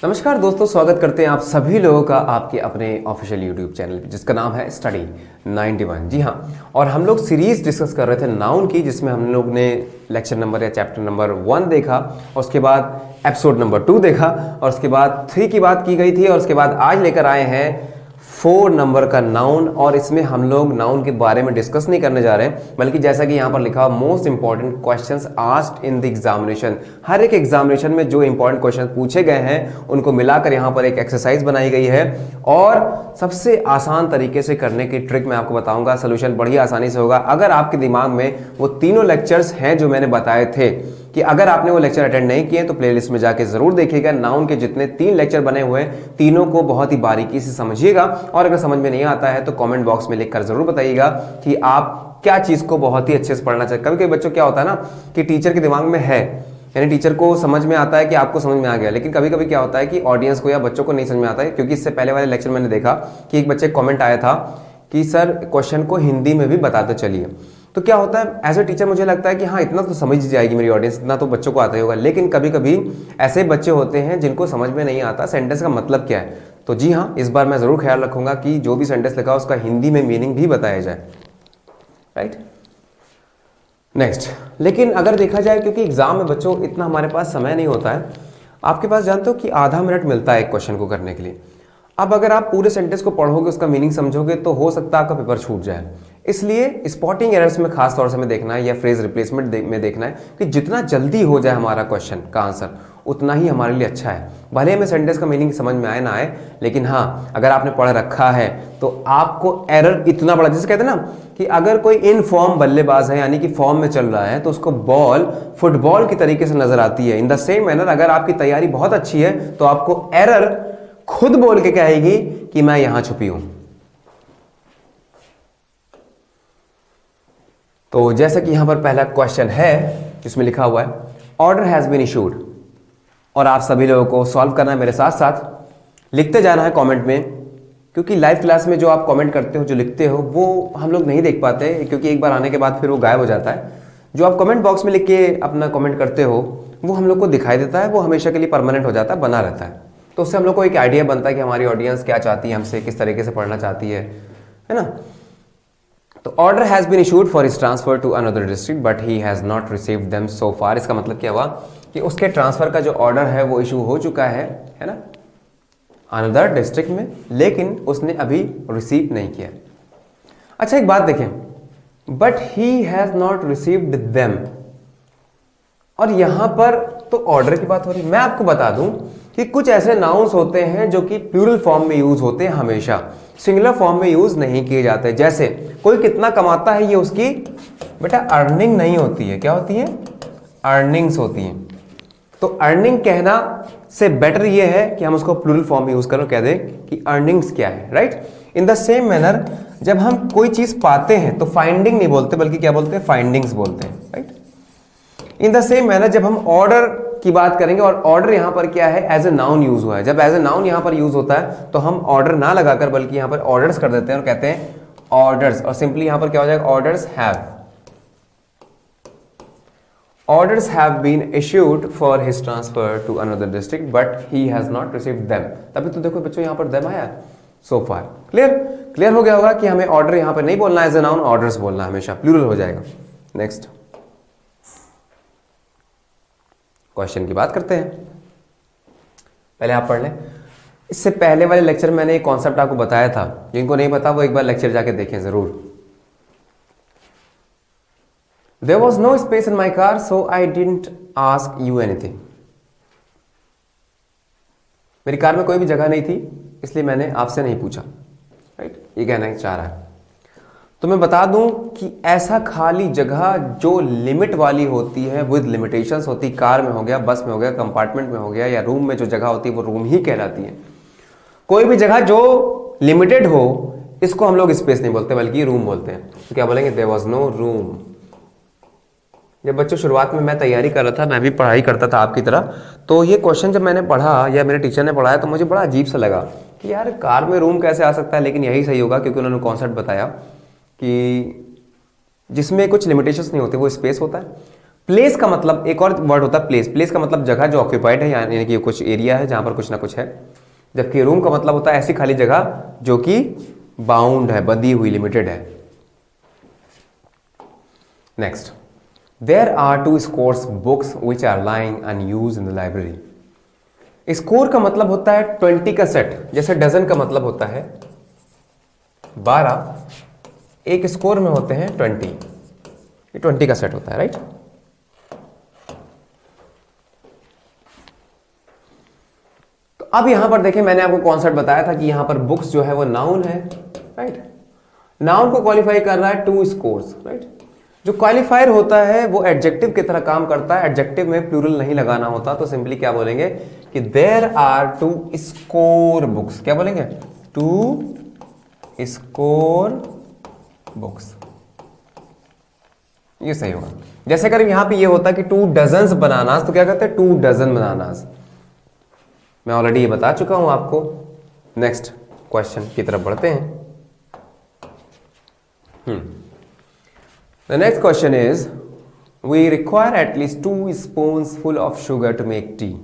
नमस्कार दोस्तों, स्वागत करते हैं आप सभी लोगों का आपके अपने ऑफिशियल यूट्यूब चैनल पे जिसका नाम है स्टडी 91। जी हाँ, और हम लोग सीरीज डिस्कस कर रहे थे नाउन की, जिसमें हम लोग ने लेक्चर नंबर या चैप्टर नंबर 1 देखा और उसके बाद एपिसोड नंबर 2 देखा और उसके बाद 3 की बात की गई थी और उसके बाद आज लेकर आए हैं 4 नंबर का नाउन। और इसमें हम लोग नाउन के बारे में डिस्कस नहीं करने जा रहे हैं, बल्कि जैसा कि यहाँ पर लिखा most important questions asked in the examination. हर एक एग्जामिनेशन में जो इंपॉर्टेंट क्वेश्चन पूछे गए हैं उनको मिलाकर यहाँ पर एक एक्सरसाइज बनाई गई है और सबसे आसान तरीके से करने की ट्रिक मैं आपको बताऊंगा। सोल्यूशन बड़ी आसानी से होगा अगर आपके दिमाग में वो तीनों लेक्चर्स हैं जो मैंने बताए थे। कि अगर आपने वो लेक्चर अटेंड नहीं किए तो प्लेलिस्ट में जाके जरूर देखिएगा। नाउन के जितने 3 लेक्चर बने हुए हैं तीनों को बहुत ही बारीकी से समझिएगा और अगर समझ में नहीं आता है तो कमेंट बॉक्स में लिखकर जरूर बताइएगा कि आप क्या चीज को बहुत ही अच्छे से पढ़ना चाहिए। कभी कभी बच्चों क्या होता है ना कि टीचर के दिमाग में है, यानी टीचर को समझ में आता है कि आपको समझ में आ गया, लेकिन कभी कभी क्या होता है कि ऑडियंस को या बच्चों को नहीं समझ में आता है। क्योंकि इससे पहले वाले लेक्चर मैंने देखा कि एक बच्चे कमेंट आया था कि सर क्वेश्चन को हिंदी में भी बताते चलिए। तो क्या होता है, एज ए टीचर मुझे लगता है कि हाँ इतना तो समझ जाएगी मेरी ऑडियंस, इतना तो बच्चों को आता ही होगा। लेकिन कभी कभी ऐसे बच्चे होते हैं जिनको समझ में नहीं आता सेंटेंस का मतलब क्या है। तो जी हाँ, इस बार मैं जरूर ख्याल रखूंगा कि जो भी सेंटेंस लिखा उसका हिंदी में मीनिंग भी बताया जाए। Right, next. लेकिन अगर देखा जाए, क्योंकि एग्जाम में बच्चों इतना हमारे पास समय नहीं होता है, आपके पास जानते हो कि आधा मिनट मिलता है एक क्वेश्चन को करने के लिए। अब अगर आप पूरे सेंटेंस को पढ़ोगे, उसका मीनिंग समझोगे, तो हो सकता है आपका पेपर छूट जाए। इसलिए स्पॉटिंग एरर्स में खास तौर से हमें देखना है या फ्रेज रिप्लेसमेंट में देखना है कि जितना जल्दी हो जाए हमारा क्वेश्चन का आंसर उतना ही हमारे लिए अच्छा है। भले हमें सेंटेंस का मीनिंग समझ में आए ना आए, लेकिन हाँ अगर आपने पढ़ रखा है तो आपको एरर इतना बड़ा, जैसे कहते हैं ना कि अगर कोई इन फॉर्म बल्लेबाज है यानी कि फॉर्म में चल रहा है तो उसको बॉल फुटबॉल की तरीके से नजर आती है। इन द सेम मैनर अगर आपकी तैयारी बहुत अच्छी है तो आपको एरर खुद बोल के कहेगी कि मैं यहां छुपी हूं। तो जैसा कि यहां पर पहला क्वेश्चन है जिसमें लिखा हुआ है ऑर्डर हैज बीन इशूड, और आप सभी लोगों को सॉल्व करना है मेरे साथ साथ, लिखते जाना है कमेंट में। क्योंकि लाइव क्लास में जो आप कमेंट करते हो, जो लिखते हो, वो हम लोग नहीं देख पाते क्योंकि एक बार आने के बाद फिर वो गायब हो जाता है। जो आप कमेंट बॉक्स में लिख के अपना कमेंट करते हो वो हम लोग को दिखाई देता है, वो हमेशा के लिए परमानेंट हो जाता है, बना रहता है। तो उससे हम लोग को एक आइडिया बनता है कि हमारी ऑडियंस क्या चाहती है हमसे, किस तरीके से पढ़ना चाहती है ना। तो order has been issued for his transfer to another district but he has not received them so far. इसका मतलब क्या हुआ कि उसके ट्रांसफर का जो ऑर्डर है वो इशू हो चुका है ना, अनदर डिस्ट्रिक्ट में, लेकिन उसने अभी रिसीव नहीं किया। अच्छा एक बात देखें, but he has not received them, और यहां पर तो ऑर्डर की बात हो रही। मैं आपको बता दूं कि कुछ ऐसे नाउन्स होते हैं जो कि प्लूरल फॉर्म में यूज होते हैं, हमेशा सिंगुलर फॉर्म में यूज नहीं किए जाते। जैसे कोई कितना कमाता है, ये उसकी बेटा अर्निंग नहीं होती है, क्या होती है? अर्निंग्स होती हैं। तो अर्निंग कहना से बेटर ये है कि हम उसको प्लूरल फॉर्म में यूज करो, कह दें कि अर्निंग्स क्या है। Right, in the same manner जब हम कोई चीज पाते हैं तो फाइंडिंग नहीं बोलते बल्कि क्या बोलते हैं? फाइंडिंग्स बोलते हैं। Right, in the same manner जब हम ऑर्डर की बात करेंगे, और ऑर्डर यहां पर क्या है? एज ए नाउन यूज हुआ है। जब एज ए नाउन यहां पर यूज होता है तो हम ऑर्डर ना लगाकर बल्कि यहां पर ऑर्डर्स कर देते हैं और कहते हैं ऑर्डर्स, और सिंपली यहां पर क्या हो जाएगा? Orders have, orders have been issued for his transfer to another district but he has not received them। तभी तो देखो बच्चों यहां पर them आया so far। क्लियर हो गया होगा कि हमें ऑर्डर यहां पर नहीं बोलना एज ए नाउन, ऑर्डर्स बोलना, हमेशा प्लूरल हो जाएगा। नेक्स्ट क्वेश्चन की बात करते हैं। पहले आप पढ़ लें। इससे पहले वाले लेक्चर में मैंने एक कॉन्सेप्ट आपको बताया था, जिनको नहीं पता वो एक बार लेक्चर जाके देखें जरूर। There was no space in my car, so I didn't ask you anything। मेरी कार में कोई भी जगह नहीं थी इसलिए मैंने आपसे नहीं पूछा। राइट, ये कहना चाह रहा है। तो मैं बता दूं कि ऐसा खाली जगह जो लिमिट वाली होती है, विद लिमिटेशंस होती, कार में हो गया, बस में हो गया, कंपार्टमेंट में हो गया, या रूम में जो जगह होती है वो रूम ही कहलाती है। कोई भी जगह जो लिमिटेड हो इसको हम लोग स्पेस नहीं बोलते बल्कि रूम बोलते हैं। तो क्या बोलेंगे? There was no room. जब बच्चों शुरुआत में मैं तैयारी कर रहा था, मैं भी पढ़ाई करता था आपकी तरह, तो ये क्वेश्चन जब मैंने पढ़ा या मेरे टीचर ने पढ़ाया तो मुझे बड़ा अजीब सा लगा कि यार कार में रूम कैसे आ सकता है। लेकिन यही सही होगा क्योंकि उन्होंने कॉन्सेप्ट बताया कि जिसमें कुछ लिमिटेशंस नहीं होते वो स्पेस होता है। प्लेस का मतलब एक और वर्ड होता है प्लेस। प्लेस का मतलब जगह जो ऑक्यूपाइड है, यानी कि कुछ एरिया है जहां पर कुछ ना कुछ है। जबकि रूम का मतलब होता है ऐसी खाली जगह जो कि बाउंड है, बंधी हुई, लिमिटेड है। Next, there are 2 scores books which are lying unused in the library. Score का मतलब होता है 20 का सेट, जैसे डजन का मतलब होता है 12, एक स्कोर में होते हैं 20, ये 20 का सेट होता है, राइट। तो अब यहां पर देखें, मैंने आपको कॉन्सेप्ट बताया था कि यहां पर बुक्स जो है वो नाउन है, राइट। नाउन को क्वालिफाई कर रहा है 2 स्कोर्स, राइट। जो क्वालिफायर होता है वो एडजेक्टिव की तरह काम करता है। एडजेक्टिव में प्लूरल नहीं लगाना होता, तो सिंपली क्या बोलेंगे कि देयर आर 2 स्कोर बुक्स। क्या बोलेंगे? 2 स्कोर बुक्स, ये सही होगा। जैसे अगर यहां पे ये होता कि 2 डजन्स बनानास, तो क्या कहते हैं? 2 डजन बनानास। मैं ऑलरेडी ये बता चुका हूं आपको। नेक्स्ट क्वेश्चन की तरफ बढ़ते हैं। The next question is, we require at least 2 spoons full of sugar to make tea.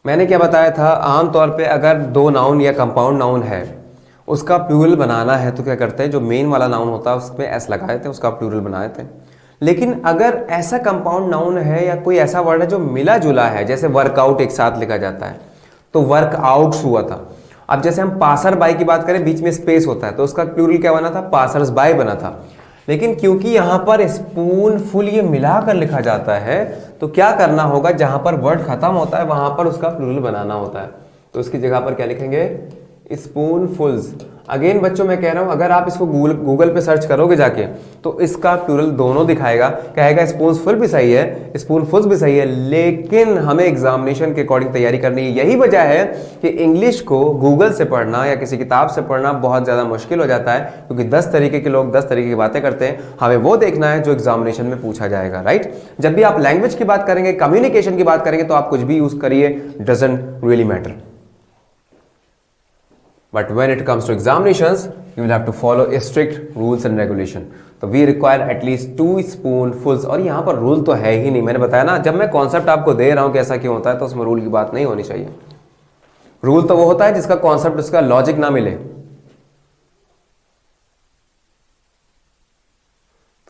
मैंने क्या बताया था, आमतौर पे अगर 2 नाउन या कंपाउंड नाउन है, उसका प्लूरल बनाना है तो क्या करते हैं, जो मेन वाला नाउन होता है उसमें एस लगा देते हैं, उसका प्लूरल बना देते हैं। लेकिन अगर ऐसा कंपाउंड नाउन है या कोई ऐसा वर्ड है जो मिला जुला है, जैसे वर्कआउट एक साथ लिखा जाता है तो वर्कआउट्स हुआ था। अब जैसे हम पासर बाय की बात करें, बीच में स्पेस होता है, तो उसका प्लूरल क्या बना था? पासर्स बाय बना था। लेकिन क्योंकि यहां पर स्पून फुल ये मिलाकर लिखा जाता है, तो क्या करना होगा, जहां पर वर्ड खत्म होता है वहां पर उसका प्लूरल बनाना होता है। तो उसकी जगह पर क्या लिखेंगे? स्पून फुल्स। अगेन बच्चों मैं कह रहा हूं, अगर आप इसको गूगल पे सर्च करोगे जाके, तो इसका प्लूरल दोनों दिखाएगा, कहेगा स्पून फुल भी सही है, स्पून फुल्स भी सही है। लेकिन हमें एग्जामिनेशन के अकॉर्डिंग तैयारी करनी है। यही वजह है कि इंग्लिश को गूगल से पढ़ना या किसी किताब से पढ़ना बहुत ज्यादा मुश्किल हो जाता है, क्योंकि 10 तरीके के लोग 10 तरीके की बातें करते हैं। हमें वो देखना है जो एग्जामिनेशन में पूछा जाएगा, राइट। जब भी आप लैंग्वेज की बात करेंगे, कम्युनिकेशन की बात करेंगे, तो आप कुछ भी यूज करिए, doesn't really matter. But when it comes to examinations, you will have to follow a strict rules and regulation. तो we require at least 2 spoonfuls। और यहाँ पर रूल तो है ही नहीं, मैंने बताया ना, जब मैं कॉन्सेप्ट आपको दे रहा हूँ कि ऐसा क्यों होता है, तो उसमें रूल की बात नहीं होनी चाहिए। रूल तो वो होता है जिसका कॉन्सेप्ट, उसका लॉजिक ना मिले।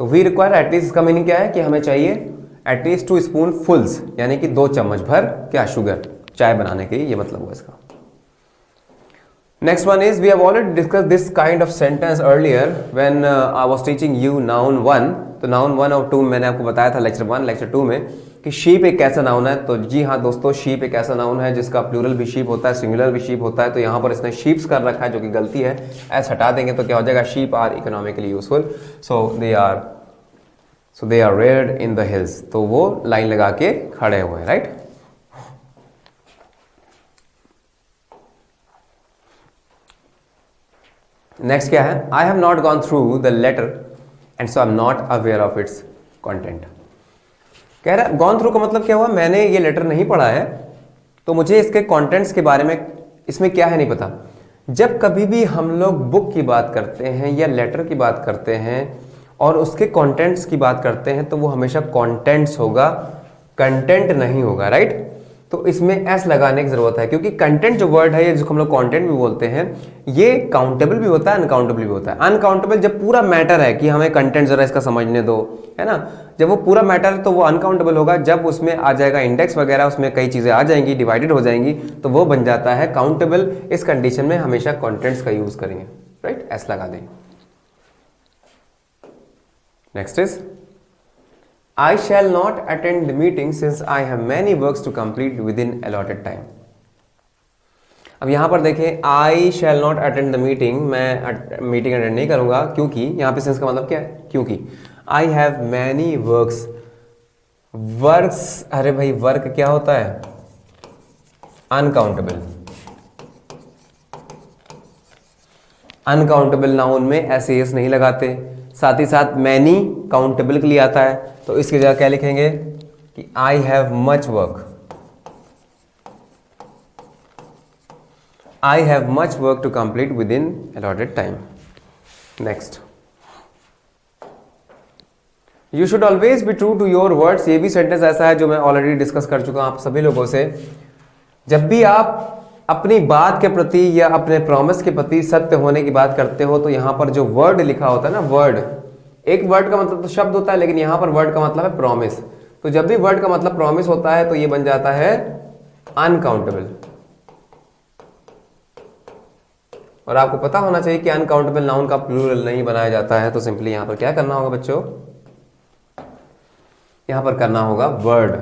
तो we require at least, इसका मीनिंग क्या है कि हमें चाहिए at least 2 spoonfuls, यानी कि 2 चम्मच भर क्या, शुगर, चाय बनाने के लिए, ये मतलब हुआ इसका। Next one is, we have already discussed this kind of sentence earlier when I was teaching you noun 1। तो noun 1 और 2 मैंने आपको बताया था लेक्चर 1, लेक्चर 2 में, कि sheep एक कैसा नाउन है। तो जी हाँ दोस्तों, sheep एक ऐसा नाउन है जिसका प्लूरल भी sheep होता है, सिंगुलर भी sheep होता है। तो यहाँ पर इसने sheeps कर रखा है, जो कि गलती है। ऐसा हटा देंगे तो क्या हो जाएगा? sheep are economically useful, so they are reared in the hills। तो वो लाइन लगा के खड़े हुए, राइट। नेक्स्ट क्या है? I have not gone through the letter and so I am not aware of its content. कह रहा है गॉन थ्रू का मतलब क्या हुआ, मैंने ये लेटर नहीं पढ़ा है तो मुझे इसके कंटेंट्स के बारे में, इसमें क्या है नहीं पता। जब कभी भी हम लोग बुक की बात करते हैं या लेटर की बात करते हैं और उसके कंटेंट्स की बात करते हैं, तो वो हमेशा कंटेंट्स होगा, कंटेंट नहीं होगा, राइट। तो इसमें एस लगाने की जरूरत है, क्योंकि कंटेंट जो वर्ड है, ये जिसको हम लोग कंटेंट भी बोलते हैं, ये काउंटेबल भी होता है, अनकाउंटेबल भी होता है। अनकाउंटेबल जब पूरा मैटर है कि हमें कंटेंट जरा इसका समझने दो, है ना, जब वो पूरा मैटर है तो वो अनकाउंटेबल होगा। जब उसमें आ जाएगा इंडेक्स वगैरह, उसमें कई चीजें आ जाएंगी, डिवाइडेड हो जाएंगी, तो वो बन जाता है काउंटेबल। इस कंडीशन में हमेशा कंटेंट्स का यूज करेंगे, राइट, एस लगा देंगे। Next is, I shall not attend the meeting since I have many works to complete within allotted time। अब यहां पर देखें, I shall not attend the meeting, मैं मीटिंग अटेंड नहीं करूंगा, क्योंकि यहां पे since का मतलब क्या है? क्योंकि I have many works। Works, अरे भाई वर्क क्या होता है? अनकाउंटेबल। अनकाउंटेबल नाउन में ऐसे एस नहीं लगाते। साथ ही साथ मैनी काउंटेबल के लिए आता है, तो इसकी जगह क्या लिखेंगे कि I have much work. I have much work to complete within allotted time. Next, you should always be true to your words, ये भी सेंटेंस ऐसा है जो मैं ऑलरेडी डिस्कस कर चुका हूं आप सभी लोगों से। जब भी आप अपनी बात के प्रति या अपने प्रॉमिस के प्रति सत्य होने की बात करते हो तो यहां पर जो वर्ड लिखा होता है ना, वर्ड, एक वर्ड का मतलब तो शब्द होता है, लेकिन यहां पर वर्ड का मतलब है प्रॉमिस। तो जब भी वर्ड का मतलब प्रॉमिस होता है तो ये बन जाता है अनकाउंटेबल। और आपको पता होना चाहिए कि अनकाउंटेबल नाउन का प्लूरल नहीं बनाया जाता है, तो सिंपली यहां पर क्या करना होगा बच्चों, यहां पर करना होगा वर्ड।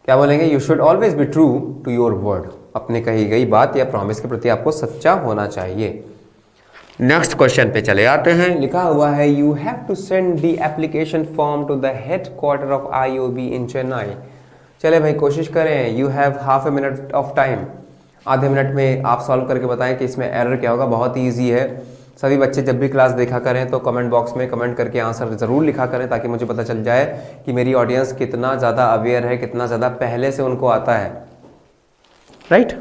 क्या बोलेंगे, you should always be true to your word, अपने कही गई बात या प्रॉमिस के प्रति आपको सच्चा होना चाहिए। नेक्स्ट क्वेश्चन पे चले आते हैं। लिखा हुआ है you have to send the application form to the headquarter of IOB in Chennai. चले भाई कोशिश करें, you have half a minute of time, आधे मिनट में आप सॉल्व करके बताएं कि इसमें एरर क्या होगा। बहुत ही ईजी है। सभी बच्चे जब भी क्लास देखा करें तो कमेंट बॉक्स में कमेंट करके आंसर ज़रूर लिखा करें, ताकि मुझे पता चल जाए कि मेरी ऑडियंस कितना ज़्यादा अवेयर है, कितना ज़्यादा पहले से उनको आता है। Right,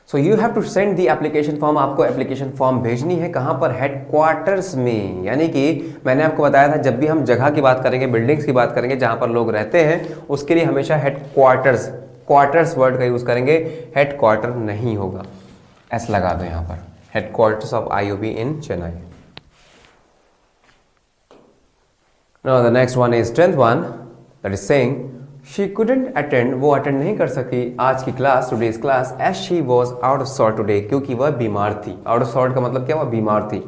so you have to send the application form, आपको एप्लीकेशन फॉर्म भेजनी है कहाँ पर, हेडक्वार्टर्स में। यानी कि मैंने आपको बताया था जब भी हम जगह की बात करेंगे, बिल्डिंग्स की बात करेंगे जहाँ पर लोग रहते हैं, उसके लिए हमेशा हेडक्वार्टर्स, क्वार्टर्स वर्ड का यूज करेंगे, हेडक्वार्टर नहीं होगा। एस लगा दो यहाँ पर, headquarters of IOB in Chennai. Now the next one is 10th one, that is saying she couldn't attend, वो अटेंड नहीं कर सकी आज की class, today's class, as she was out of sort today, क्योंकि वह बीमार थी। आउट ऑफ सॉर्ट का मतलब क्या, वह बीमार थी।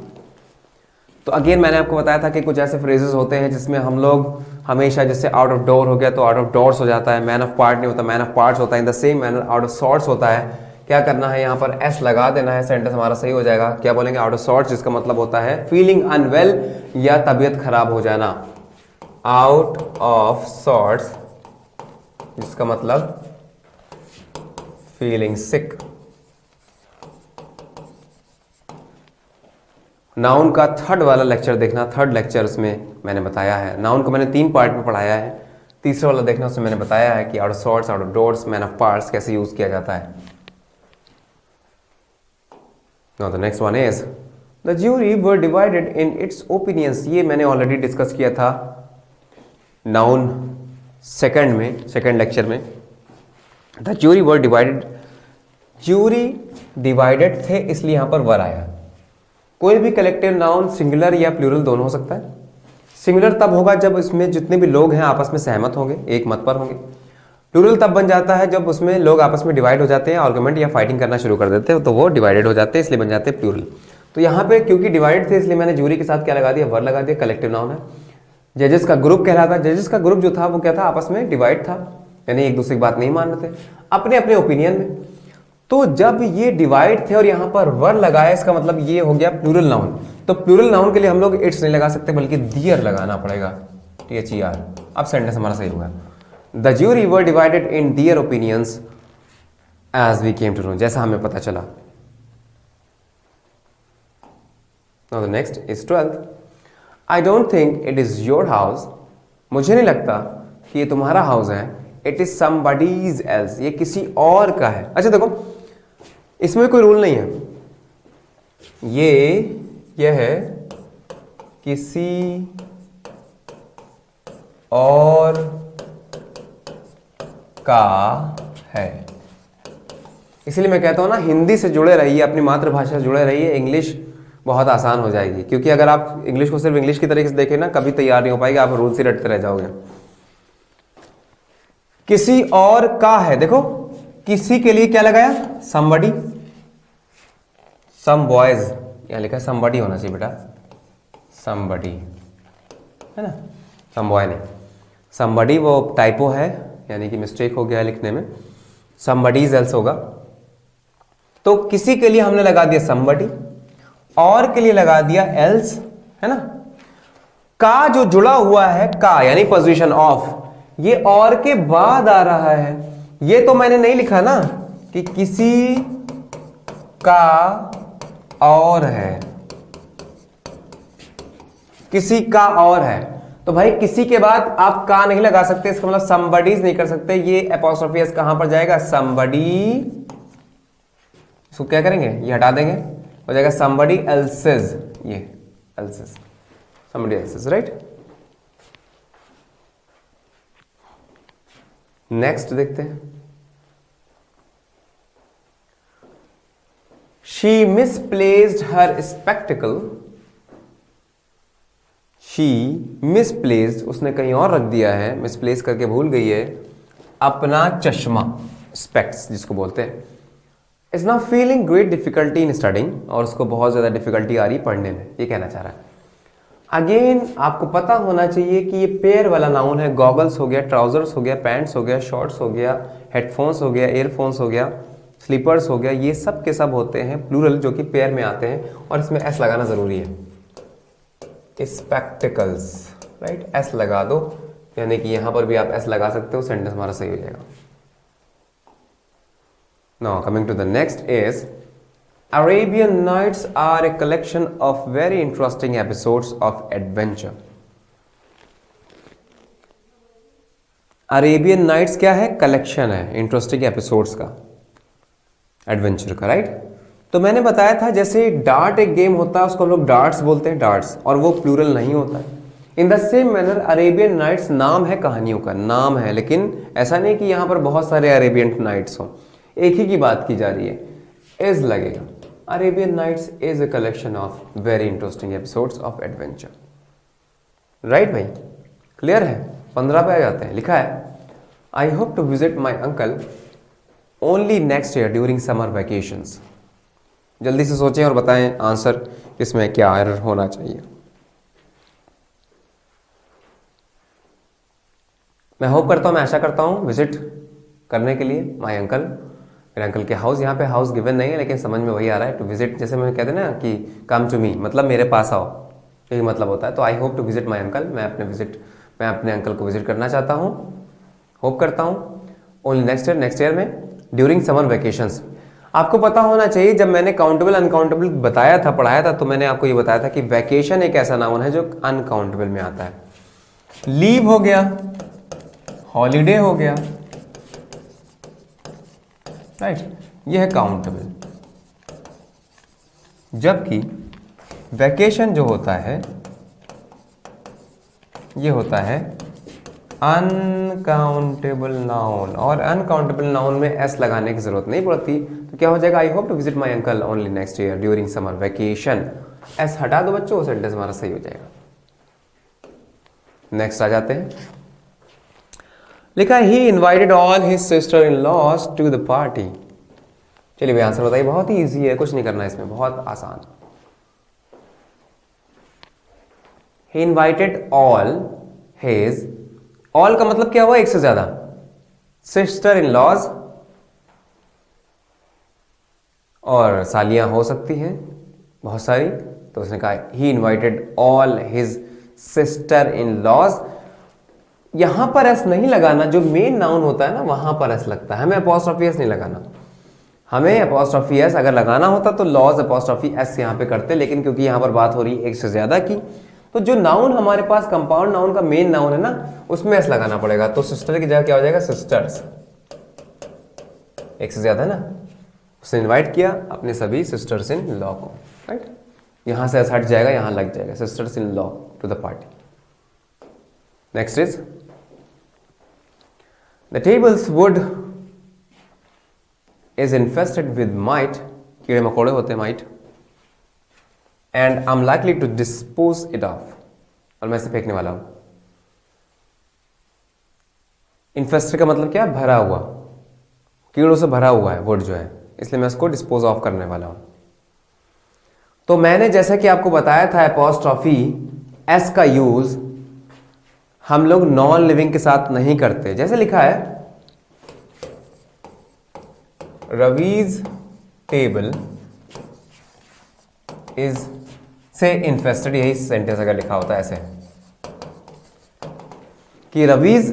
तो अगेन मैंने आपको बताया था कि कुछ ऐसे फ्रेजेस होते हैं जिसमें हम लोग हमेशा, जैसे आउट ऑफ डोर हो गया तो आउट ऑफ डोर्स हो जाता है, मैन ऑफ पार्ट नहीं होता, मैन ऑफ पार्ट्स होता है। In the same manner out of sorts होता है। क्या करना है, यहाँ पर एस लगा देना है, सेंटेंस हमारा सही हो जाएगा। क्या बोलेंगे, आउट ऑफ सॉर्ट्स, जिसका मतलब होता है फीलिंग अनवेल या तबीयत खराब हो जाना। आउट ऑफ सॉर्ट्स जिसका मतलब फीलिंग सिक। नाउन का थर्ड वाला लेक्चर देखना, थर्ड लेक्चर उसमें मैंने बताया है। नाउन को मैंने 3 पार्ट में पढ़ाया है, तीसरा वाला देखना, उसमें मैंने बताया है कि out of sorts, out of doors, man of parts कैसे यूज किया जाता है। Now the next one is the jury were divided in its opinions. ये मैंने ऑलरेडी डिस्कस किया था नाउन सेकंड लेक्चर में। The jury were divided, jury divided थे इसलिए यहां पर वर आया। कोई भी कलेक्टिव नाउन सिंगुलर या प्लूरल दोनों हो सकता है। सिंगुलर तब होगा जब इसमें जितने भी लोग हैं आपस में सहमत होंगे, एक मत पर होंगे। प्लूरल तब बन जाता है जब उसमें लोग आपस में डिवाइड हो जाते हैं, आर्गुमेंट या फाइटिंग करना शुरू कर देते हैं, तो वो डिवाइडेड हो जाते हैं, इसलिए बन जाते हैं प्लूरल। तो यहाँ पे क्योंकि डिवाइड थे इसलिए मैंने ज्यूरी के साथ क्या लगा दिया, वर लगा दिया, कलेक्टिव नाउन है। जजेस का ग्रुप कहलाता, जजेस का ग्रुप जो था वो क्या था, आपस में डिवाइड था, यानी एक दूसरे की बात नहीं मान रहे थे अपने अपने ओपिनियन में। तो जब ये डिवाइड थे और यहाँ पर वर लगाया, इसका मतलब ये हो गया प्लूरल नाउन। तो प्लूरल नाउन के लिए हम लोग इट्स नहीं लगा सकते, बल्कि दियर लगाना पड़ेगा, THER। अब सेंटेंस हमारा सही होगा, the jury were divided in their opinions as we came to know, जैसा हमें पता चला। Now the next is 12th, I don't think it is your house, मुझे नहीं लगता कि ये तुम्हारा हाउस है, इट इज समबडीज एल्स, ये किसी और का है। अच्छा देखो, इसमें कोई रूल नहीं है, ये है किसी और का है। इसलिए मैं कहता हूं ना, हिंदी से जुड़े रहिए, अपनी मातृभाषा से जुड़े रहिए, इंग्लिश बहुत आसान हो जाएगी। क्योंकि अगर आप इंग्लिश को सिर्फ इंग्लिश की तरीके से देखें ना, कभी तैयार नहीं हो पाएगी, आप रूल से रटते रह जाओगे। किसी और का है, देखो किसी के लिए क्या लगाया, somebody, some boys, यहां लिखा है somebody होना चाहिए बेटा, somebody है ना, some boy नहीं, somebody वो टाइपो है, यानी कि मिस्टेक हो गया है लिखने में, somebody's else होगा। तो किसी के लिए हमने लगा दिया somebody, और के लिए लगा दिया else, है ना। का जो जुड़ा हुआ है, का यानी पोजीशन ऑफ, ये और के बाद आ रहा है। ये तो मैंने नहीं लिखा ना कि किसी का और है, किसी का और है, तो भाई किसी के बाद आप का नहीं लगा सकते, इसका मतलब somebody's नहीं कर सकते। ये एपोस्ट्रोफी एस कहां पर जाएगा, somebody, इसको क्या करेंगे, ये हटा देंगे, हो जाएगा somebody else's, ये else's, somebody else's, right. Next देखते हैं। She misplaced her spectacled. She misplaced, उसने कहीं और रख दिया है, मिसप्लेस करके भूल गई है अपना चश्मा, स्पेक्ट्स जिसको बोलते हैं। Is not feeling great difficulty in studying, और उसको बहुत ज्यादा डिफिकल्टी आ रही पढ़ने में, ये कहना चाह रहा है। अगेन आपको पता होना चाहिए कि ये पेयर वाला नाउन है। गॉगल्स हो गया, ट्राउजर्स हो गया, पैंट्स हो गया, शॉर्ट्स हो गया, हेडफोन्स हो गया, ईयरफोन्स हो गया, स्लीपर्स हो गया, ये सब के सब होते हैं प्लूरल जो कि पेयर में आते हैं, और इसमें एस लगाना जरूरी है। स्पेक्टिकल्स, राइट, एस लगा दो, यानी कि यहां पर भी आप एस लगा सकते हो, सेंटेंस हमारा सही हो जाएगा। Now coming to the next is Arabian Nights are a collection of very interesting episodes of adventure. Arabian Nights क्या है? कलेक्शन है इंटरेस्टिंग एपिसोड्स का, एडवेंचर का, राइट। तो मैंने बताया था जैसे डार्ट एक गेम होता है, उसको हम लोग डार्ट्स बोलते हैं, डार्ट्स, और वो प्लूरल नहीं होता है। In the same manner Arabian Nights नाम है, कहानियों का नाम है, लेकिन ऐसा नहीं कि यहां पर बहुत सारे अरेबियन नाइट्स हों, एक ही की बात की जा रही है, इज लगेगा। Arabian Nights is a collection of very interesting episodes of adventure. Right भाई, क्लियर है? 15 पे आ जाते हैं। लिखा है I hope to visit my uncle only next year during summer vacations. जल्दी से सोचें और बताएं आंसर, इसमें क्या एरर होना चाहिए। मैं होप करता हूं, मैं आशा करता हूं विजिट करने के लिए माई अंकल, मेरे अंकल के हाउस। यहाँ पे हाउस गिवन नहीं है, लेकिन समझ में वही आ रहा है। टू विजिट, जैसे मैं कहते हैं ना कि कम टू मी, मतलब मेरे पास आओ, यही मतलब होता है। तो I hope to visit my uncle, मैं अपने अंकल को विजिट करना चाहता हूँ, होप करता हूँ। ओनली नेक्स्ट ईयर में ड्यूरिंग समर वैकेशंस। आपको पता होना चाहिए, जब मैंने काउंटेबल अनकाउंटेबल बताया था, पढ़ाया था, तो मैंने आपको ये बताया था कि वैकेशन एक ऐसा नाउन है जो अनकाउंटेबल में आता है। लीव हो गया, हॉलीडे हो गया, राइट, यह है काउंटेबल। जबकि वैकेशन जो होता है ये होता है अनकाउंटेबल नाउन, और अनकाउंटेबल नाउन में एस लगाने की जरूरत नहीं पड़ती। तो क्या हो जाएगा? I hope to visit my uncle only next year during summer vacation. S हटा दो बच्चों, सेंटेंस हमारा सही हो जाएगा। नेक्स्ट आ जाते हैं। लिखा है he invited all his sister in laws to the party. चलिए भाई आंसर बताइए, बहुत ही इजी है, कुछ नहीं करना है इसमें, बहुत आसान। ही इन्वाइटेड ऑल हिज, ऑल का मतलब क्या हुआ? एक से ज्यादा, सिस्टर इन लॉज, और सालियां हो सकती हैं बहुत सारी, तो उसने कहा he invited all his sister in laws. यहां पर एस नहीं लगाना, जो मेन नाउन होता है ना वहां पर एस लगता है, हमें अपॉस्ट्रोफी एस नहीं लगाना। हमें अपॉस्ट्रोफी एस अगर लगाना होता तो लॉज अपॉस्ट्रोफी एस यहां पे करते, लेकिन क्योंकि यहां पर बात हो रही है एक से ज्यादा की, तो जो नाउन हमारे पास कंपाउंड नाउन का मेन नाउन है ना, उसमें एस लगाना पड़ेगा। तो सिस्टर की जगह क्या हो जाएगा? सिस्टर्स, एक से ज्यादा है ना, उसने इन्वाइट किया अपने सभी सिस्टर्स इन लॉ को, राइट। यहां से एस हट जाएगा, यहां लग जाएगा, sisters in law to the party. Next is the tables wood is infested with mite, कीड़े मकोड़े होते हैं mite, and I'm likely to dispose it off, और मैं इसे फेंकने वाला हूं। इन्फेस्टेड का मतलब क्या? भरा हुआ, कीड़ों से भरा हुआ है वुड जो है, इसलिए मैं इसको डिस्पोज ऑफ करने वाला हूं। तो मैंने जैसा कि आपको बताया था अपॉस्ट्रोफी एस का यूज हम लोग नॉन लिविंग के साथ नहीं करते। जैसे लिखा है रवीज टेबल इज से इन्फेस्टेड, यही सेंटेंस अगर लिखा होता है ऐसे कि Ravi's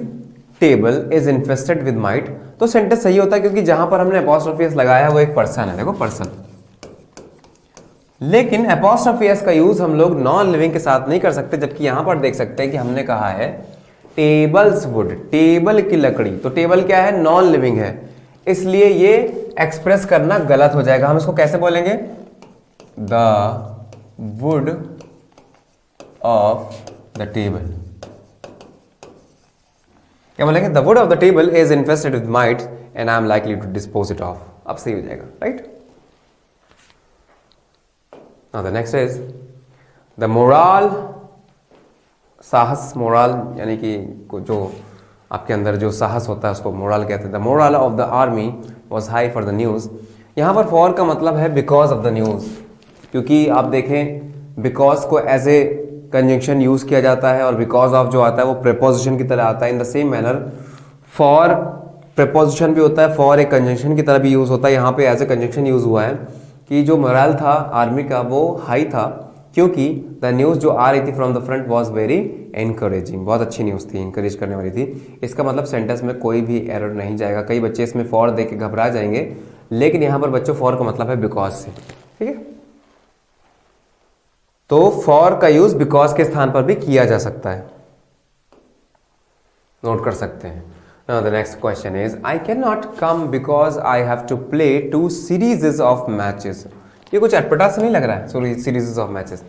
table is infested with might, तो सेंटेंस सही होता है, क्योंकि जहां पर हमने अपॉस्ट्रोफी एस लगाया है वो एक पर्सन है, देखो पर्सन। लेकिन अपॉस्ट्रोफी एस का यूज हम लोग नॉन लिविंग के साथ नहीं कर सकते, जबकि यहां पर देख सकते हैं कि हमने कहा है टेबल्स वुड, टेबल की लकड़ी, तो टेबल क्या है? नॉन लिविंग है, इसलिए ये एक्सप्रेस करना गलत हो जाएगा। हम इसको कैसे बोलेंगे? The wood of the table. क्या बोलेंगे, the wood of the table is infested with mites and I am likely to dispose it of. अब सही हो जाएगा, right. Now the next is the moral, साहस, मोरल यानी कि जो आपके अंदर जो साहस होता है उसको मोरल कहते हैं। The moral of the army was high for the news. यहाँ पर फॉर का मतलब है बिकॉज ऑफ द न्यूज़, क्योंकि आप देखें बिकॉज को एज ए कंजंक्शन यूज़ किया जाता है और बिकॉज ऑफ जो आता है वो प्रेपोजिशन की तरह आता है। In the same manner for preposition भी होता है, फॉर एक कंजंक्शन की तरह भी यूज़ होता है। यहाँ पे एज ए कंजंक्शन यूज़ हुआ है कि जो मोरल था आर्मी का वो हाई था, क्योंकि द न्यूज़ जो आ रही थी from the front was very encouraging, बहुत अच्छी न्यूज़ थी, इंकरेज करने वाली थी। इसका मतलब सेंटेंस में कोई भी एरर नहीं जाएगा। कई बच्चे इसमें फॉर देख के घबरा जाएंगे, लेकिन यहाँ पर बच्चों फॉर का मतलब है बिकॉज से, ठीक है। तो फॉर का यूज बिकॉज के स्थान पर भी किया जा सकता है, नोट कर सकते हैं। Now the next question is I cannot come because I have to play 2 series of matches। ये कुछ अटपटा सा नहीं लग रहा है, सॉरी, सीरीज ऑफ मैचेस।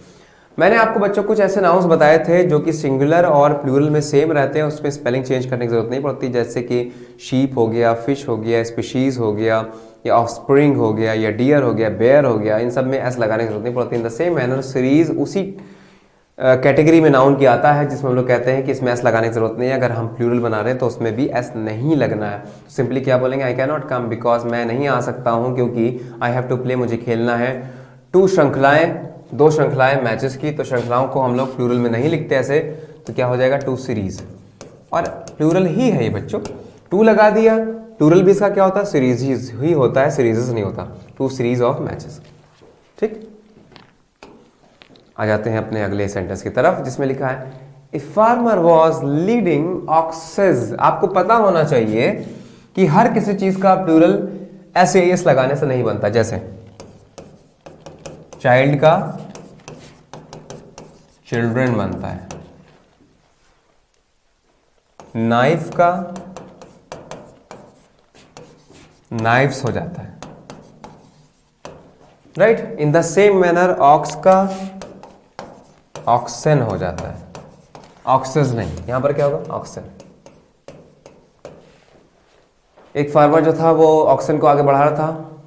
मैंने आपको बच्चों कुछ ऐसे नाउन्स बताए थे जो कि सिंगुलर और प्लूरल में सेम रहते हैं, उसमें स्पेलिंग चेंज करने की जरूरत नहीं पड़ती, जैसे कि शीप हो गया, फिश हो गया, स्पीशीज हो गया, या ऑफस्प्रिंग हो गया, या डियर हो गया, बेयर हो गया। इन सब में एस लगाने की जरूरत नहीं पड़ती। इन द सेम मैनर सीरीज उसी कैटेगरी में नाउन की आता है जिसमें हम लोग कहते हैं कि इसमें एस लगाने की जरूरत नहीं है। अगर हम प्लूरल बना रहे हैं तो उसमें भी एस नहीं लगना है। सिंपली क्या बोलेंगे, I can not come because मैं नहीं आ सकता हूं क्योंकि आई हैव टू प्ले, मुझे खेलना है 2 श्रृंखलाएं, 2 श्रृंखलाएं मैचेस की। तो श्रृंखलाओं को हम लोग प्लूरल में नहीं लिखते ऐसे, तो क्या हो जाएगा 2 सीरीज, और प्लूरल ही है ये बच्चों, 2 लगा दिया। प्लूरल भी इसका क्या होता है, सीरीज ही होता है, सीरीजेस नहीं होता। 2 सीरीज ऑफ मैचेस, ठीक। आ जाते हैं अपने अगले सेंटेंस की तरफ जिसमें लिखा है a farmer was leading access. आपको पता होना चाहिए कि हर किसी चीज का प्लूरल ऐसे एस लगाने से नहीं बनता। जैसे चाइल्ड का चिल्ड्रन बनता है, नाइफ का नाइफ्स हो जाता है, right. In the same manner ox का ऑक्सन हो जाता है, ऑक्सेस नहीं, यहां पर क्या होगा, ऑक्सन। एक फार्मर जो था वो ऑक्सन को आगे बढ़ा रहा था,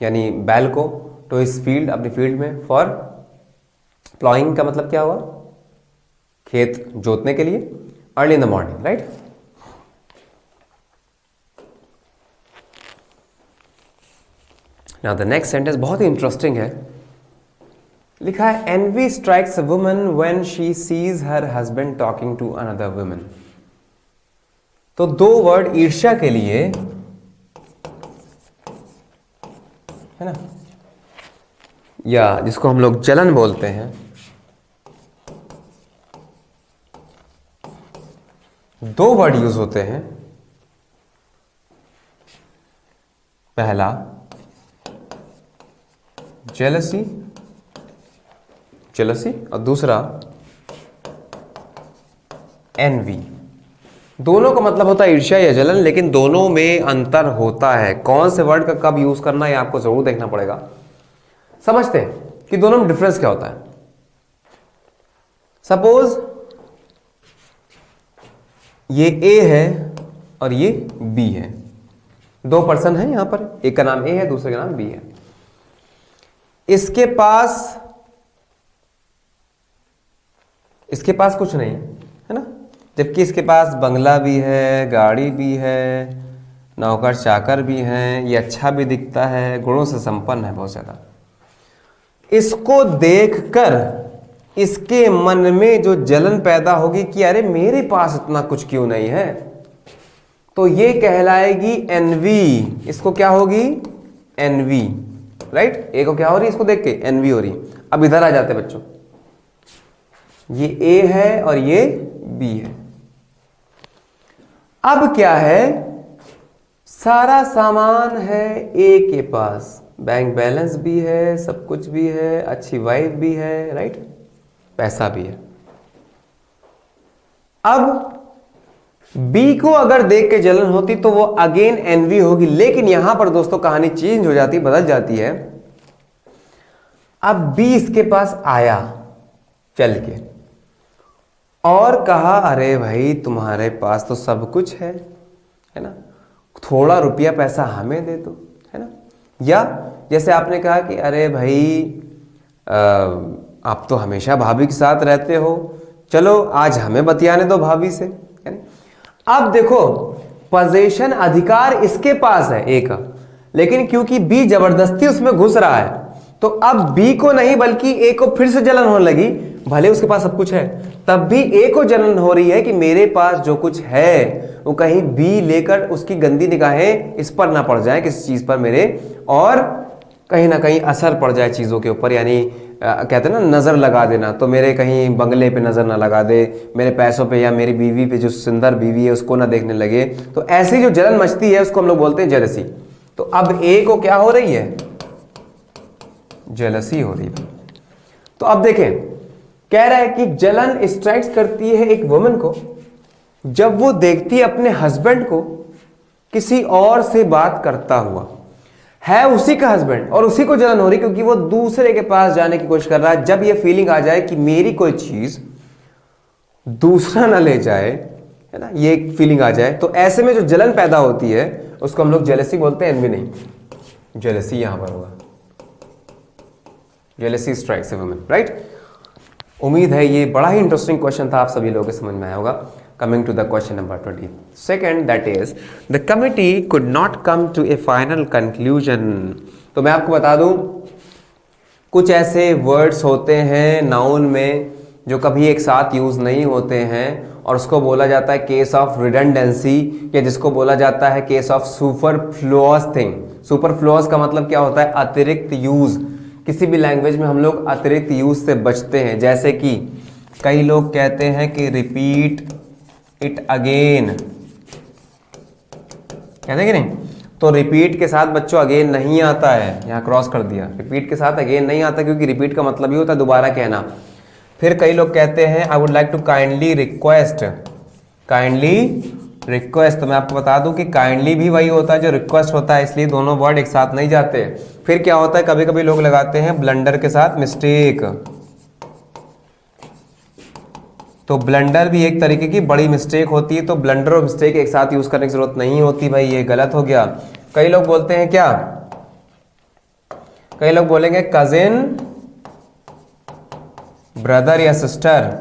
यानी बैल को, तो इस फील्ड, अपनी फील्ड में। फॉर प्लॉइंग का मतलब क्या हुआ, खेत जोतने के लिए, early in the morning, right. Now the next sentence बहुत ही इंटरेस्टिंग है। लिखा है envy strikes a woman when she sees her husband talking to another woman. तो 2 वर्ड ईर्ष्या के लिए है ना, या जिसको हम लोग जलन बोलते हैं, 2 वर्ड यूज होते हैं। पहला जेलसी, जेलसी, और दूसरा एनवी। दोनों का मतलब होता है ईर्ष्या या जलन, लेकिन दोनों में अंतर होता है। कौन से वर्ड का कब यूज करना है आपको जरूर देखना पड़ेगा। समझते हैं कि दोनों में डिफरेंस क्या होता है। सपोज ये ए है और ये बी है, 2 पर्सन है यहां पर, एक का नाम ए है, दूसरे का नाम बी है। इसके पास कुछ नहीं है ना, जबकि इसके पास बंगला भी है, गाड़ी भी है, नौकर चाकर भी हैं, ये अच्छा भी दिखता है, गुणों से संपन्न है बहुत ज्यादा। इसको देखकर इसके मन में जो जलन पैदा होगी कि अरे मेरे पास इतना कुछ क्यों नहीं है, तो ये कहलाएगी एनवी। इसको क्या होगी, एनवी, राइट। ए को क्या हो रही है, इसको देख के एनवी हो रही। अब इधर आ जाते बच्चों, ये ए है और ये बी है। अब क्या है, सारा सामान है ए के पास, बैंक बैलेंस भी है, सब कुछ भी है, अच्छी वाइफ भी है, राइट, पैसा भी है। अब बी को अगर देख के जलन होती तो वो अगेन एनवी होगी, लेकिन यहां पर दोस्तों कहानी चेंज हो जाती, बदल जाती है। अब बी इसके पास आया चल के, और कहा अरे भाई तुम्हारे पास तो सब कुछ है ना, थोड़ा रुपया पैसा हमें दे दो, है ना। या जैसे आपने कहा कि अरे भाई आप तो हमेशा भाभी के साथ रहते हो, चलो आज हमें बतियाने दो भाभी से, है ना। अब देखो पोजीशन अधिकार इसके पास है ए का, लेकिन क्योंकि बी जबरदस्ती उसमें घुस रहा है तो अब बी को नहीं बल्कि ए को फिर से जलन होने लगी। भले उसके पास सब कुछ है तब भी ए को जलन हो रही है कि मेरे पास जो कुछ है वो कहीं बी लेकर उसकी गंदी निगाहें इस पर ना पड़ जाए किसी चीज पर मेरे, और कहीं ना कहीं असर पड़ जाए चीजों के ऊपर, यानी कहते हैं ना नजर लगा देना, तो मेरे कहीं बंगले पे नजर ना लगा दे, मेरे पैसों पे या मेरी बीवी पे, जो सुंदर बीवी है उसको ना देखने लगे। तो ऐसी जो जलन मचती है उसको हम लोग बोलते हैं जेलसी। तो अब ए को क्या हो रही है, जेलसी हो रही है। तो अब देखें कह रहा है कि जलन स्ट्राइक्स करती है एक वुमन को जब वो देखती है अपने हस्बैंड को किसी और से बात करता हुआ, है उसी का हस्बैंड और उसी को जलन हो रही क्योंकि वो दूसरे के पास जाने की कोशिश कर रहा है। जब ये फीलिंग आ जाए कि मेरी कोई चीज दूसरा ना ले जाए, है ना, ये एक फीलिंग आ जाए, तो ऐसे में जो जलन पैदा होती है उसको हम लोग जेलसी बोलते हैं, एनवी नहीं, जेलसी यहां पर होगा, jealousy strikes a woman, right. उम्मीद है ये बड़ा ही इंटरेस्टिंग क्वेश्चन था, आप सभी लोगों के समझ में आया होगा। Coming to the question number 22, that is the committee could not come to a final conclusion। तो मैं आपको बता दूं कुछ ऐसे वर्ड्स होते हैं नाउन में जो कभी एक साथ यूज नहीं होते हैं और उसको बोला जाता है केस ऑफ रिडंडेंसी, या जिसको बोला जाता है case of superfluous thing. Superfluous का मतलब क्या होता है, अतिरिक्त यूज। किसी भी लैंग्वेज में हम लोग अतिरिक्त यूज से बचते हैं, जैसे कि कई लोग कहते हैं कि रिपीट इट अगेन, कहते हैं कि नहीं, तो रिपीट के साथ बच्चों अगेन नहीं आता है, यहां क्रॉस कर दिया, रिपीट के साथ अगेन नहीं आता क्योंकि रिपीट का मतलब ही होता है दोबारा कहना। फिर कई लोग कहते हैं I would like to kindly request, kindly request, तो मैं आपको बता दूं कि काइंडली भी वही होता है जो रिक्वेस्ट होता है, इसलिए दोनों वर्ड एक साथ नहीं जाते। फिर क्या होता है, कभी कभी लोग लगाते हैं ब्लंडर के साथ मिस्टेक, तो ब्लंडर भी एक तरीके की बड़ी मिस्टेक होती है, तो ब्लंडर और मिस्टेक एक साथ यूज करने की जरूरत नहीं होती, भाई ये गलत हो गया। कई लोग बोलते हैं क्या, कई लोग बोलेंगे कजिन ब्रदर या सिस्टर,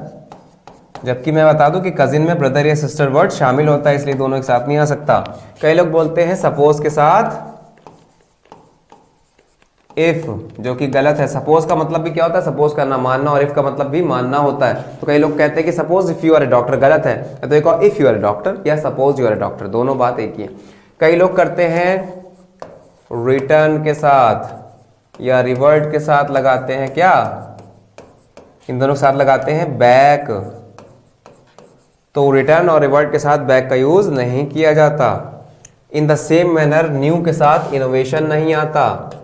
जबकि मैं बता दूं कि कजिन में ब्रदर या सिस्टर वर्ड शामिल होता है, इसलिए दोनों एक साथ नहीं आ सकता। कई लोग बोलते हैं सपोज के साथ इफ, जो कि गलत है। सपोज का मतलब भी क्या होता है, सपोज करना, मानना, और इफ का मतलब भी मानना होता है। तो कई लोग कहते हैं कि suppose if you are a doctor, गलत है, तो एक और if you are a doctor या suppose you are a doctor, दोनों बात एक ही है। कई लोग करते हैं रिटर्न के साथ या रिवर्ट के साथ लगाते हैं क्या, इन दोनों के साथ लगाते हैं बैक, तो रिटर्न और रिवर्ट के साथ बैक का यूज नहीं किया जाता। इन द सेम मैनर न्यू के साथ इनोवेशन नहीं आता,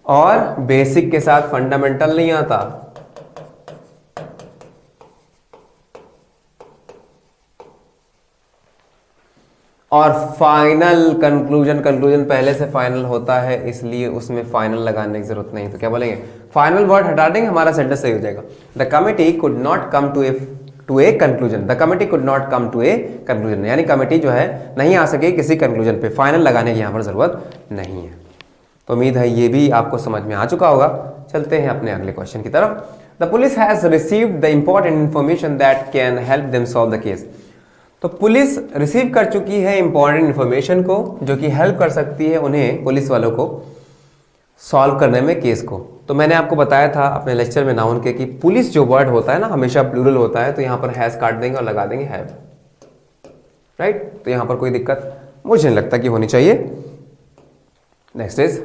और बेसिक के साथ फंडामेंटल नहीं आता। और फाइनल कंक्लूजन, कंक्लूजन पहले से फाइनल होता है इसलिए उसमें फाइनल लगाने की जरूरत नहीं, तो क्या बोलेंगे, फाइनल वर्ड हटा देंगे, हमारा सेंटेंस सही हो जाएगा। The committee could not come to a conclusion, the committee could not come to a conclusion, यानी कमिटी जो है नहीं आ सके किसी कंक्लूजन पे, फाइनल लगाने की यहां पर जरूरत नहीं है। तो उम्मीद है ये भी आपको समझ में आ चुका होगा। चलते हैं अपने अगले क्वेश्चन की तरफ। The police has received the important information that can help them solve the case. तो पुलिस रिसीव कर चुकी है इंपॉर्टेंट इंफॉर्मेशन को जो कि हेल्प कर सकती है उन्हें, पुलिस वालों को, सॉल्व करने में केस को। तो मैंने आपको बताया था अपने लेक्चर में नाउन के कि पुलिस जो वर्ड होता है ना हमेशा प्लूरल होता है, तो यहां पर हैज काट देंगे और लगा देंगे हैव, राइट। तो यहां पर कोई दिक्कत मुझे नहीं लगता कि होनी चाहिए। Next is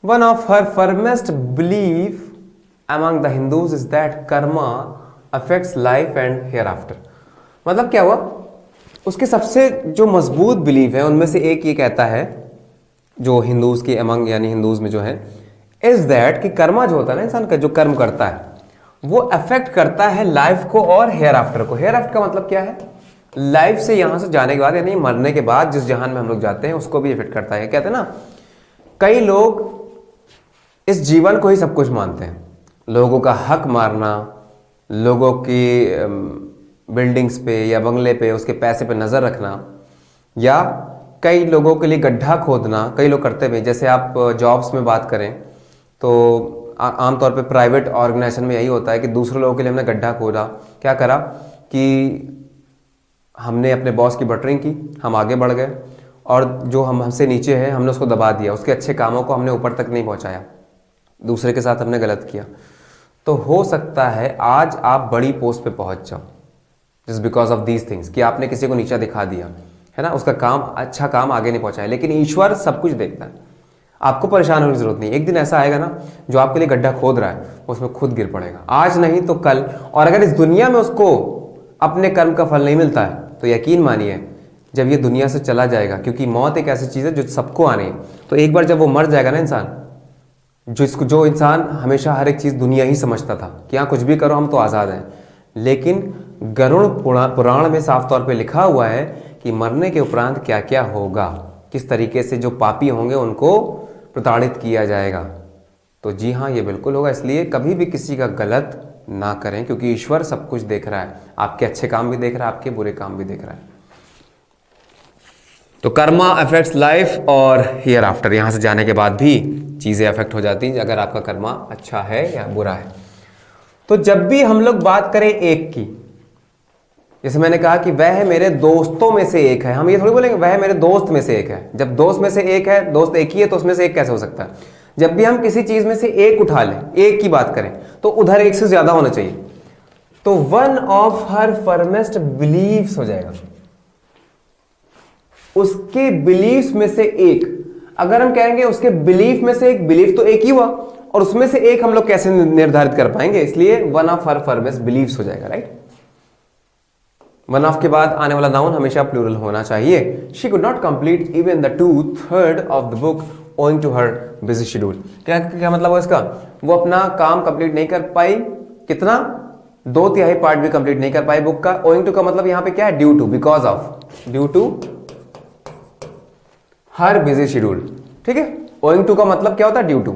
one of her firmest belief among the Hindus is that karma affects life and hereafter। मतलब क्या हुआ, उसके सबसे जो मजबूत बिलीफ है उनमें से एक ये कहता है, जो हिंदूज के अमंग यानी हिंदूज में जो है, इज दैट कि कर्मा जो होता है ना इंसान का जो कर्म करता है वो अफेक्ट करता है लाइफ को और हेयर आफ्टर को। हेयर आफ्टर का मतलब क्या है, लाइफ से यहां से जाने के बाद यानी मरने के बाद जिस जहान में हम लोग जाते हैं उसको भी इफेक्ट करता है। कहते हैं ना, कई लोग इस जीवन को ही सब कुछ मानते हैं। लोगों का हक मारना, लोगों की बिल्डिंग्स पे या बंगले पे उसके पैसे पे नज़र रखना, या कई लोगों के लिए गड्ढा खोदना, कई लोग करते हुए। जैसे आप जॉब्स में बात करें तो आमतौर पे प्राइवेट ऑर्गेनाइजेशन में यही होता है कि दूसरे लोगों के लिए हमने गड्ढा खोदा। क्या करा कि हमने अपने बॉस की बटरिंग की, हम आगे बढ़ गए, और जो हमसे नीचे है हमने उसको दबा दिया, उसके अच्छे कामों को हमने ऊपर तक नहीं पहुंचाया, दूसरे के साथ हमने गलत किया। तो हो सकता है आज आप बड़ी पोस्ट पे पहुंच जाओ just because of these things, कि आपने किसी को नीचा दिखा दिया है ना, उसका काम अच्छा काम आगे नहीं पहुंचाया। लेकिन ईश्वर सब कुछ देखता है, आपको परेशान होने की जरूरत नहीं। एक दिन ऐसा आएगा ना, जो आपके लिए गड्ढा खोद रहा है उसमें खुद गिर पड़ेगा, आज नहीं तो कल। और अगर इस दुनिया में उसको अपने कर्म का फल नहीं मिलता है तो यकीन मानिए जब ये दुनिया से चला जाएगा, क्योंकि मौत एक ऐसी चीज़ है जो सबको आनी है, तो एक बार जब वो मर जाएगा ना इंसान, जो इंसान हमेशा हर एक चीज़ दुनिया ही समझता था कि हाँ कुछ भी करो हम तो आज़ाद हैं, लेकिन गरुड़ पुराण में साफ तौर पे लिखा हुआ है कि मरने के उपरांत क्या क्या होगा, किस तरीके से जो पापी होंगे उनको प्रताड़ित किया जाएगा। तो जी हाँ, ये बिल्कुल होगा। इसलिए कभी भी किसी का गलत ना करें, क्योंकि ईश्वर सब कुछ देख रहा है, आपके अच्छे काम भी देख रहा है, आपके बुरे काम भी देख रहा है। तो कर्मा अफेक्ट्स लाइफ और हियर आफ्टर, यहाँ से जाने के बाद भी चीज़ें अफेक्ट हो जाती हैं अगर आपका कर्मा अच्छा है या बुरा है। तो जब भी हम लोग बात करें एक की, जैसे मैंने कहा कि वह मेरे दोस्तों में से एक है, हम ये थोड़ी बोलेंगे वह मेरे दोस्त में से एक है। जब दोस्त में से एक है, दोस्त एक ही है, तो उसमें से एक कैसे हो सकता है? जब भी हम किसी चीज में से एक उठा लें, एक की बात करें, तो उधर एक से ज्यादा होना चाहिए। तो वन ऑफ हर फर्मेस्ट बिलीव्स हो जाएगा, उसके बिलीव्स में से एक। अगर हम कहेंगे उसके बिलीफ में से एक, बिलीफ तो एक ही हुआ, और उसमें से एक हम लोग कैसे निर्धारित कर पाएंगे? इसलिए वन ऑफ हर फर्मेस्ट बिलीव्स हो जाएगा, राइट। वन ऑफ के बाद आने वाला नाउन हमेशा प्लूरल होना चाहिए। She could not complete even the 2/3 of the book owing to her busy schedule. क्या मतलब है इसका? वो अपना काम कंप्लीट नहीं कर पाई। कितना? 2/3 पार्ट भी कंप्लीट नहीं कर पाई बुक का। ओइंग टू का मतलब यहां पे क्या है? Due to, because of, due to her busy schedule. ठीक है, ओइंग टू का मतलब क्या होता है? Due to.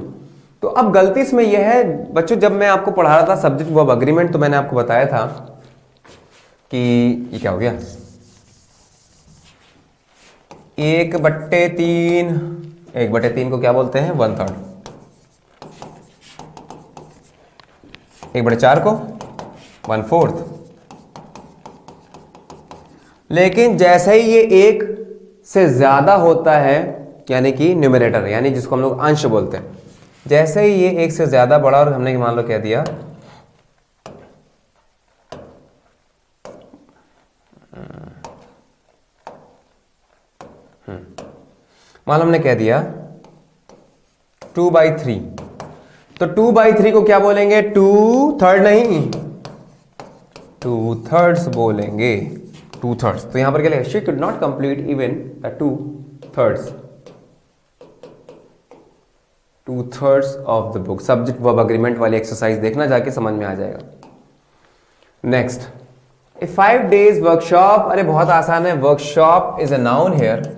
तो अब गलती इसमें यह है बच्चों, जब मैं आपको पढ़ा रहा था सब्जेक्ट वर्ब अग्रीमेंट, तो मैंने आपको बताया था कि ये क्या हो गया, 1/3, 1/3 को क्या बोलते हैं? 1/3। 1/4 को 1/4। लेकिन जैसे ही ये एक से ज्यादा होता है, यानी कि न्यूमरेटर, यानी जिसको हम लोग अंश बोलते हैं, जैसे ही ये एक से ज्यादा बड़ा, और हमने मान लो कह दिया मान लो हमने कह दिया 2/3, तो 2/3 को क्या बोलेंगे? 2/3 नहीं, 2/3 बोलेंगे, 2/3। तो यहां पर क्या लिखा? She could not complete even the 2/3 of the book. Subject verb agreement वाली एक्सरसाइज देखना, जाके समझ में आ जाएगा। Next, a 5 days workshop. अरे बहुत आसान है, workshop is a noun here.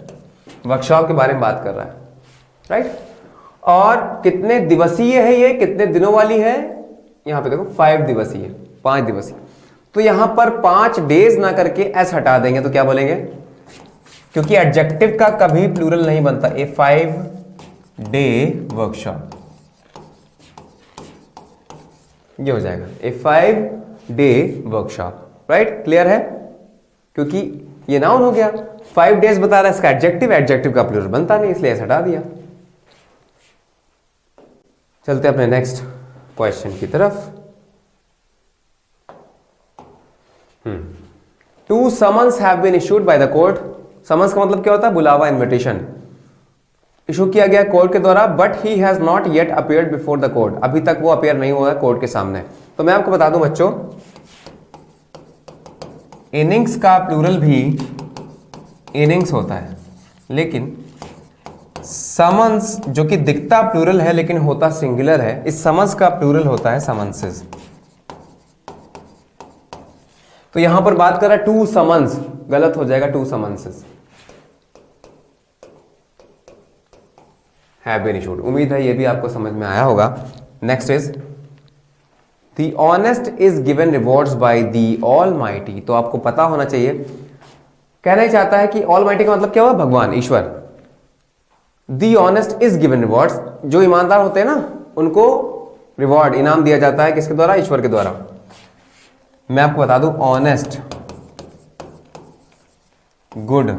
Workshop के बारे में बात कर रहा है, राइट। और कितने दिवसीय है ये? कितने दिनों वाली है? यहां पे देखो 5 दिवसीय, 5 दिवसीय। तो यहां पर 5 days ना करके एस हटा देंगे तो क्या बोलेंगे? क्योंकि एडजेक्टिव का कभी प्लूरल नहीं बनता। ए 5 day वर्कशॉप, ये हो जाएगा ए 5 day वर्कशॉप, राइट। क्लियर है? क्योंकि ये नाउन हो गया, 5 days बता रहा है, इसका एडजेक्टिव, एडजेक्टिव का प्लूरल बनता नहीं, इसलिए हटा दिया। चलते अपने नेक्स्ट क्वेश्चन की तरफ। 2 summons have been issued by the court। Summons का मतलब क्या होता है? बुलावा, इन्विटेशन इशू किया गया कोर्ट के द्वारा, but he has not yet appeared before the court. अभी तक वो अपीयर नहीं हुआ है कोर्ट के सामने। तो मैं आपको बता दूं बच्चों, इनिंग्स का प्लूरल भी इनिंग्स होता है, लेकिन समन्स जो कि दिखता प्लूरल है लेकिन होता सिंगुलर है, इस समन्स का प्लूरल होता है समन्सेस। तो यहां पर बात कर रहा है 2 समन्स, गलत हो जाएगा 2 समन्सेस, हैव बीन इशूड। उम्मीद है ये भी आपको समझ में आया होगा। Next is the honest is given rewards by the almighty. तो आपको पता होना चाहिए, कहना ही चाहता है कि ऑलमाइटी का मतलब क्या हुआ, भगवान, ईश्वर। The honest is given rewards, जो ईमानदार होते हैं ना उनको रिवॉर्ड, इनाम दिया जाता है, किसके द्वारा, ईश्वर के द्वारा। मैं आपको बता दूं, ऑनेस्ट, गुड,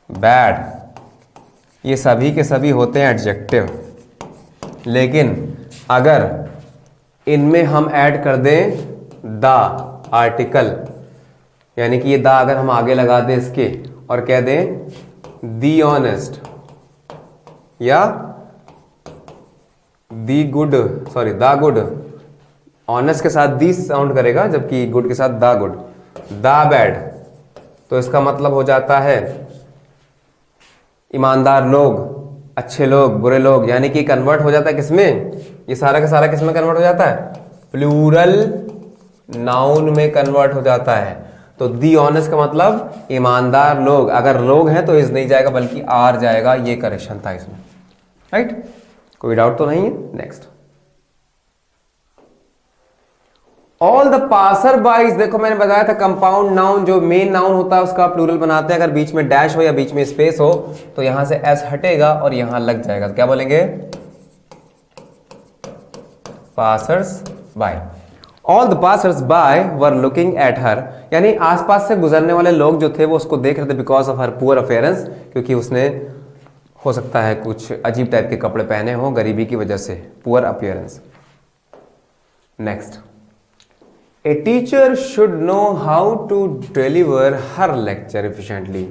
बैड, ये सभी के सभी होते हैं एडजेक्टिव, लेकिन अगर इनमें हम ऐड कर दें द आर्टिकल, यानी कि ये द अगर हम आगे लगा दें इसके और कह दें दी ऑनेस्ट या the good, sorry the good, honest के साथ दी साउंड करेगा जबकि गुड के साथ द गुड, द बैड, तो इसका मतलब हो जाता है ईमानदार लोग, अच्छे लोग, बुरे लोग, यानी कि कन्वर्ट हो जाता है किसमें, ये सारा का सारा किसमें कन्वर्ट हो जाता है, प्लूरल नाउन में कन्वर्ट हो जाता है। तो दी ऑनेस्ट का मतलब ईमानदार लोग, अगर लोग हैं तो इज नहीं जाएगा बल्कि आर जाएगा, ये करेक्शन था इसमें, राइट। कोई डाउट तो नहीं है। Next, all the passers by, देखो मैंने बताया था कंपाउंड नाउन जो मेन नाउन होता है उसका प्लूरल बनाते हैं, अगर बीच में डैश हो या बीच में स्पेस हो तो यहां से एस हटेगा और यहां लग जाएगा, क्या बोलेंगे, passers bye. All the passers bye were looking at her, यानी आसपास से गुजरने वाले लोग जो थे वो उसको देख रहे थे, बिकॉज ऑफ हर पुअर अफेयरेंस, क्योंकि उसने हो सकता है कुछ अजीब टाइप के कपड़े पहने हो गरीबी की वजह से, poor appearance. Next, a teacher should know how to deliver her lecture efficiently.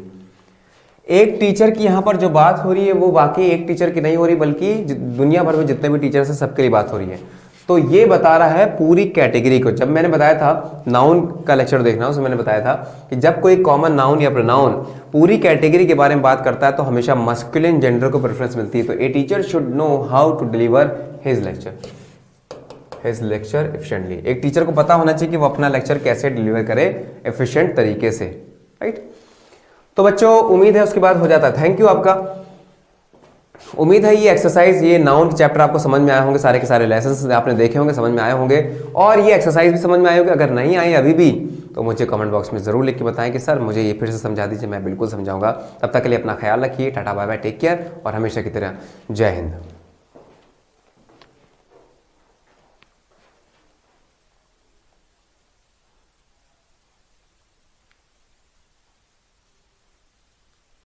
एक टीचर की यहां पर जो बात हो रही है वो वाकई एक टीचर की नहीं हो रही, बल्कि दुनिया भर में जितने भी टीचर्स हैं सबके लिए बात हो रही है। तो ये बता रहा है पूरी कैटेगरी को। जब मैंने बताया था नाउन का लेक्चर देखना, उसमें मैंने बताया था कि जब कोई कॉमन नाउन या प्रोनाउन पूरी कैटेगरी के बारे में बात करता है तो हमेशा मस्कुलिन जेंडर को प्रेफरेंस मिलती है। तो a teacher should know how to deliver his lecture efficiently. एक टीचर को पता होना चाहिए कि वो अपना लेक्चर कैसे डिलीवर करे एफिशिएंट तरीके से, राइट। तो बच्चों उम्मीद है उसके बाद हो जाता है। थैंक यू आपका। उम्मीद है ये एक्सरसाइज, ये नाउन के चैप्टर आपको समझ में आए होंगे, सारे के सारे लेसन्स आपने देखे होंगे, समझ में आए होंगे, और ये एक्सरसाइज भी समझ में आए होंगे। अगर नहीं आए अभी भी तो मुझे कमेंट बॉक्स में जरूर लिख के बताएं कि सर मुझे ये फिर से समझा दीजिए, मैं बिल्कुल समझाऊंगा। तब तक के लिए अपना ख्याल रखिए, tata bye bye, take care, और हमेशा की तरह जय हिंद।